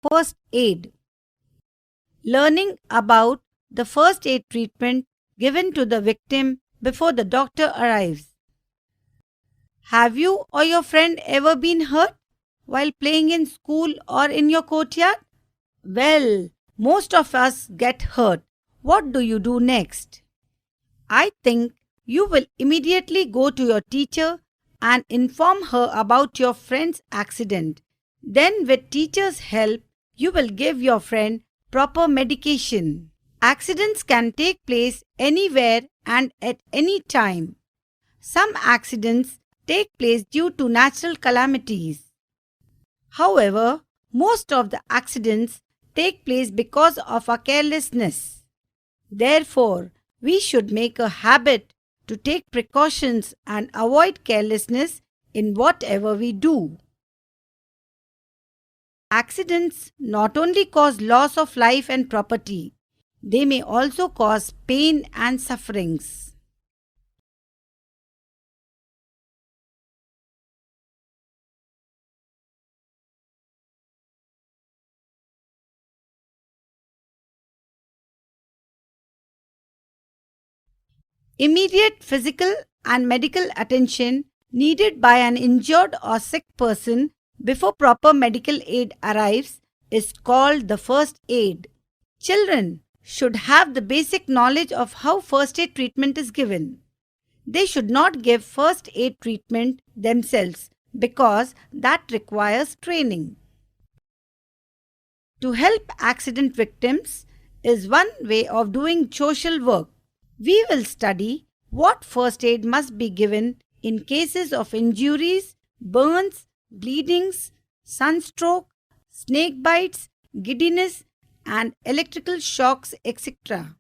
First aid. Learning about the first aid treatment given to the victim before the doctor arrives. Have you or your friend ever been hurt while playing in school or in your courtyard? Well, most of us get hurt. What do you do next? I think you will immediately go to your teacher and inform her about your friend's accident. Then, with teacher's help, you will give your friend proper medication. Accidents can take place anywhere and at any time. Some accidents take place due to natural calamities. However, most of the accidents take place because of our carelessness. Therefore, we should make a habit to take precautions and avoid carelessness in whatever we do. Accidents not only cause loss of life and property, they may also cause pain and sufferings. Immediate physical and medical attention needed by an injured or sick person before proper medical aid arrives is called the first aid. Children should have the basic knowledge of how first aid treatment is given. They should not give first aid treatment themselves because that requires training. To help accident victims is one way of doing social work. We will study what first aid must be given in cases of injuries, burns, bleedings, sunstroke, snake bites, giddiness, and electrical shocks, etc.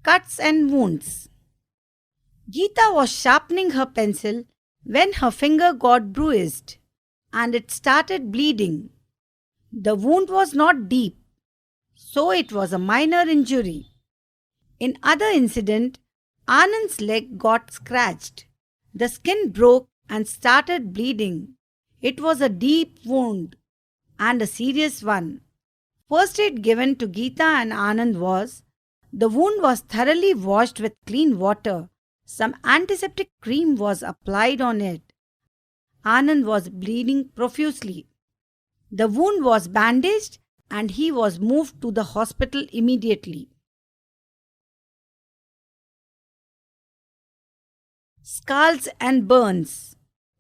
Cuts and wounds. Geeta was sharpening her pencil when her finger got bruised and it started bleeding. The wound was not deep, so it was a minor injury. In other incident, Anand's leg got scratched. The skin broke and started bleeding. It was a deep wound and a serious one. First aid given to Geeta and Anand was the wound was thoroughly washed with clean water. Some antiseptic cream was applied on it. Anand was bleeding profusely. The wound was bandaged and he was moved to the hospital immediately. Scalds and burns.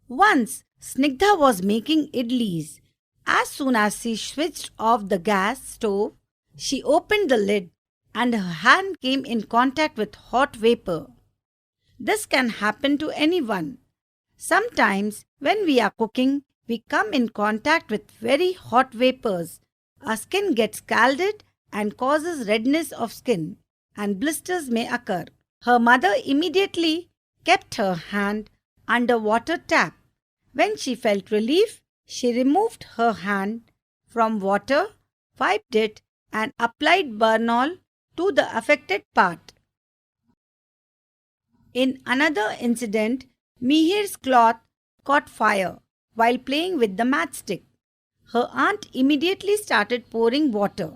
Once, Snigdha was making idlis. As soon as she switched off the gas stove, she opened the lid and her hand came in contact with hot vapor. This can happen to anyone. Sometimes, when we are cooking, we come in contact with very hot vapors. Our skin gets scalded and causes redness of skin, and blisters may occur. Her mother immediately kept her hand under water tap. When she felt relief, she removed her hand from water, wiped it, and applied Bernol to the affected part. In another incident, Mihir's cloth caught fire while playing with the matchstick. Her aunt immediately started pouring water.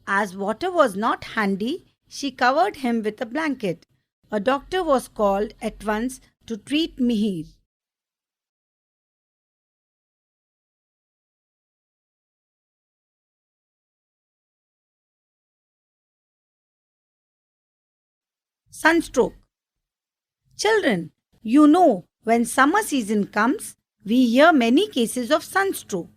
As water was not handy, she covered him with a blanket. A doctor was called at once to treat Mihir. Sunstroke. Children, you know when summer season comes, we hear many cases of sunstroke.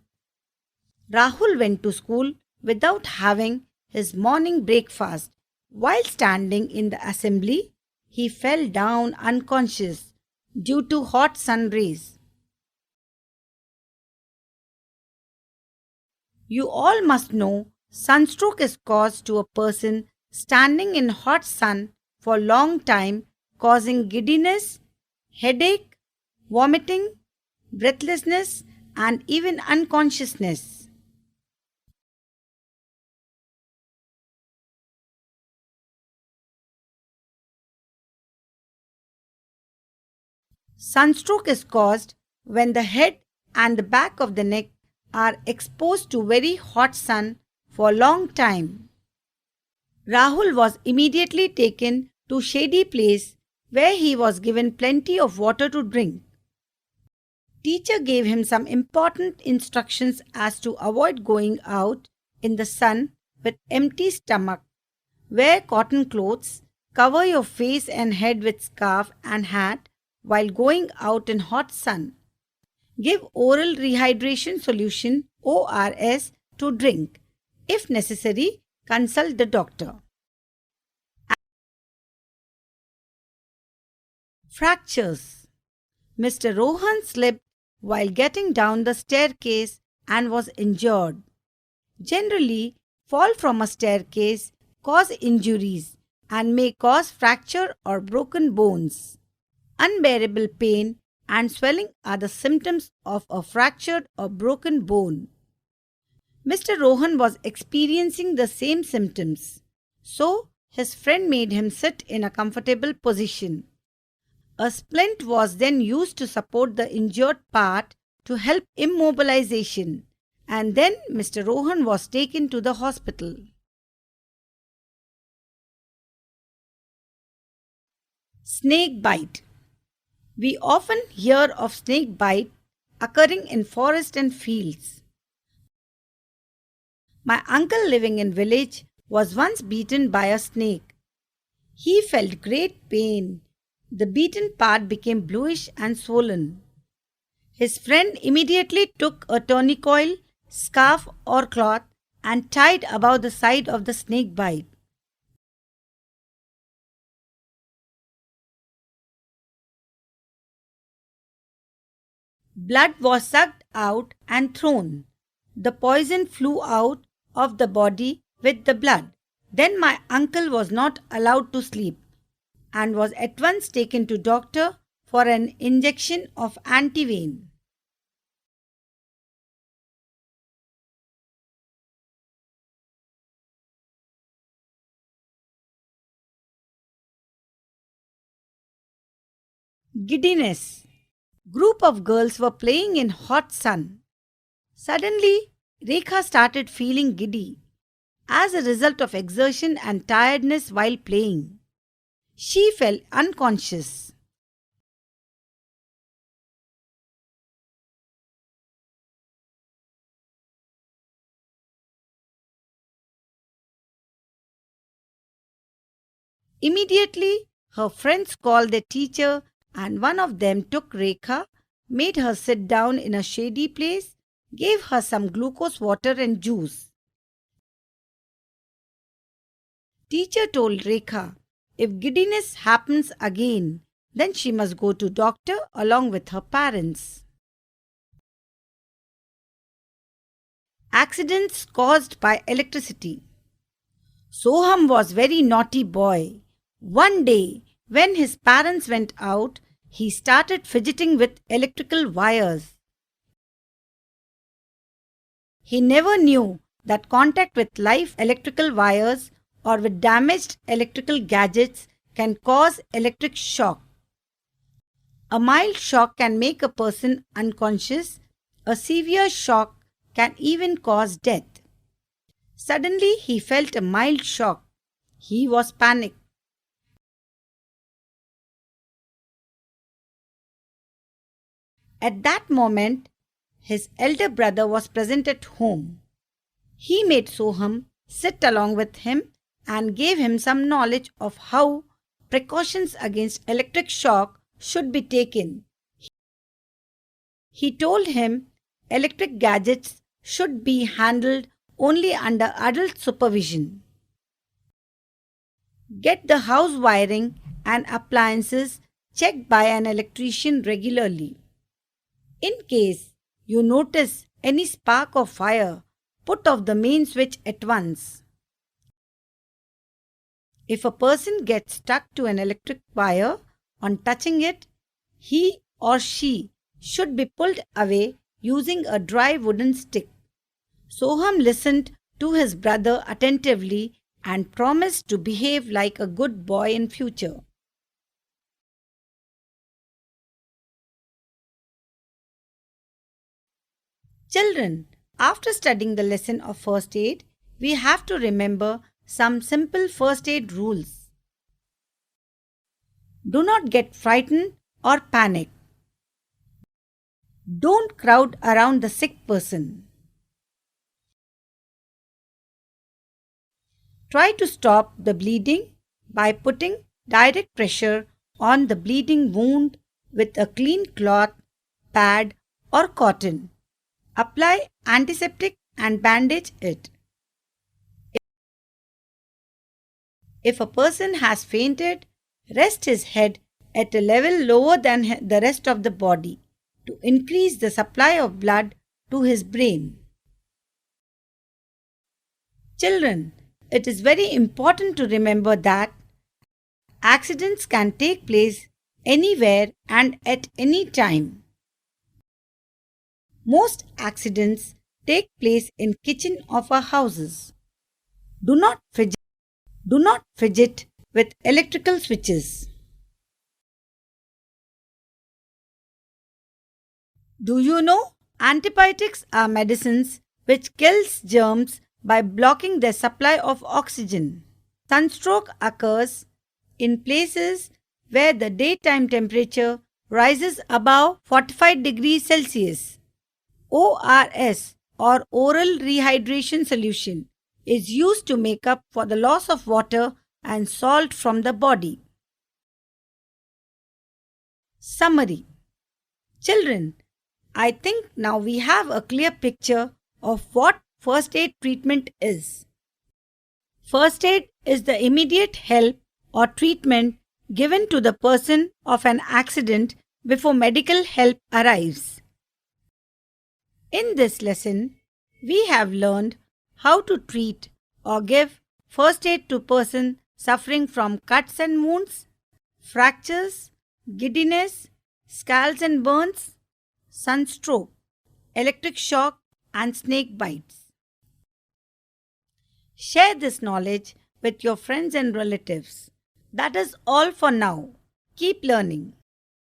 Rahul went to school without having his morning breakfast. While standing in the assembly, he fell down unconscious due to hot sun rays. You all must know sunstroke is caused to a person standing in hot sun for long time, causing giddiness, headache, vomiting, breathlessness, and even unconsciousness. Sunstroke is caused when the head and the back of the neck are exposed to very hot sun for a long time. Rahul was immediately taken to shady place where he was given plenty of water to drink. Teacher gave him some important instructions as to avoid going out in the sun with empty stomach. Wear cotton clothes, cover your face and head with scarf and hat while going out in hot sun. Give oral rehydration solution ORS to drink. If necessary, consult the doctor. Fractures. Mr. Rohan slipped while getting down the staircase and was injured. Generally, fall from a staircase cause injuries and may cause fracture or broken bones. Unbearable pain and swelling are the symptoms of a fractured or broken bone. Mr. Rohan was experiencing the same symptoms, so his friend made him sit in a comfortable position. A splint was then used to support the injured part to help immobilization, and then Mr. Rohan was taken to the hospital. Snake bite. We often hear of snake bite occurring in forest and fields. My uncle living in village was once beaten by a snake. He felt great pain. The beaten part became bluish and swollen. His friend immediately took a tourniquet, scarf or cloth and tied above the side of the snake bite. Blood was sucked out and thrown. The poison flew out of the body with the blood. Then my uncle was not allowed to sleep and was at once taken to doctor for an injection of antivenin. Giddiness. Group of girls were playing in hot sun. Suddenly, Rekha started feeling giddy as a result of exertion and tiredness while playing. She fell unconscious. Immediately, her friends called the teacher and one of them took Rekha, made her sit down in a shady place, gave her some glucose water and juice. Teacher told Rekha, if giddiness happens again, then she must go to doctor along with her parents. Accidents caused by electricity. Soham was very naughty boy. One day, when his parents went out, he started fidgeting with electrical wires. He never knew that contact with live electrical wires or with damaged electrical gadgets can cause electric shock. A mild shock can make a person unconscious. A severe shock can even cause death. Suddenly, he felt a mild shock. He was panicked. At that moment, his elder brother was present at home. He made Soham sit along with him and gave him some knowledge of how precautions against electric shock should be taken. He told him electric gadgets should be handled only under adult supervision. Get the house wiring and appliances checked by an electrician regularly. In case you notice any spark of fire, put off the main switch at once. If a person gets stuck to an electric wire, on touching it, he or she should be pulled away using a dry wooden stick. Soham listened to his brother attentively and promised to behave like a good boy in future. Children, after studying the lesson of first aid, we have to remember some simple first aid rules. Do not get frightened or panic. Don't crowd around the sick person. Try to stop the bleeding by putting direct pressure on the bleeding wound with a clean cloth, pad, or cotton. Apply antiseptic and bandage it. If a person has fainted, rest his head at a level lower than the rest of the body to increase the supply of blood to his brain. Children, it is very important to remember that accidents can take place anywhere and at any time. Most accidents take place in kitchen of our houses. Do not fidget with electrical switches. Do you know antibiotics are medicines which kills germs by blocking their supply of oxygen? Sunstroke occurs in places where the daytime temperature rises above 45 degrees Celsius. ORS or oral rehydration solution is used to make up for the loss of water and salt from the body. Summary. Children, I think now we have a clear picture of what first aid treatment is. First aid is the immediate help or treatment given to the person of an accident before medical help arrives. In this lesson, we have learned how to treat or give first aid to person suffering from cuts and wounds, fractures, giddiness, scalds and burns, sunstroke, electric shock, and snake bites. Share this knowledge with your friends and relatives. That is all for now. Keep learning.